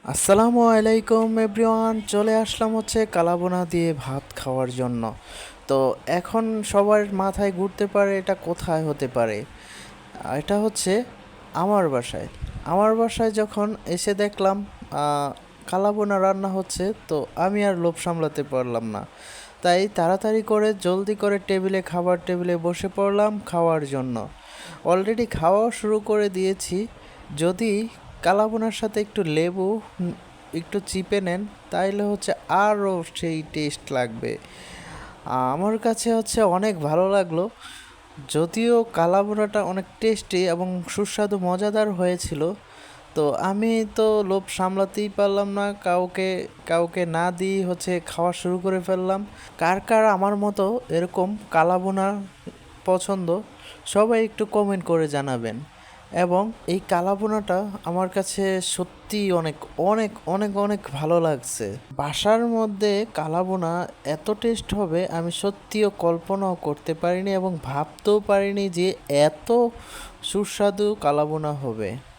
আসসালামু আলাইকুম এভরিওয়ান, চলে আসলাম কালাবোনা দিয়ে ভাত খাওয়ার জন্য। তো এখন সবার মাথায় ঘুরতে পারে এটা কোথায় হতে পারে। এটা আমার বাসায়। আমার বাসায় যখন এসে দেখলাম কালাবোনা রান্না হচ্ছে, তো আমি আর লোভ সামলাতে পারলাম না। তাই তাড়াতাড়ি করে জলদি করে খাবার টেবিলে বসে পড়লাম খাওয়ার জন্য। অলরেডি খাওয়াও শুরু করে দিয়েছি। যদি কালাভুনার সাথে একটু লেবু একটু চিপে নেন, তাইলে আরও সেই টেস্ট লাগবে। আমার কাছে অনেক ভালো লাগলো। যদিও কালাভুনাটা অনেক টেস্টি এবং সুস্বাদু মজাদার হয়েছিল, তো আমি তো লোভ সামলাতেই পারলাম না, কাউকে কাউকে না দিয়ে খাওয়া শুরু করে ফেললাম। কার কার আমার মতো এরকম কালাভুনা পছন্দ, সবাই একটু কমেন্ট করে জানাবেন। এবং এই কালাভুনাটা আমার কাছে সত্যিই অনেক অনেক অনেক অনেক ভালো লাগছে। বাসার মধ্যে কালাভুনা এত টেস্ট হবে আমি সত্যিও কল্পনাও করতে পারিনি এবং ভাবতেও পারিনি যে এত সুস্বাদু কালাভুনা হবে।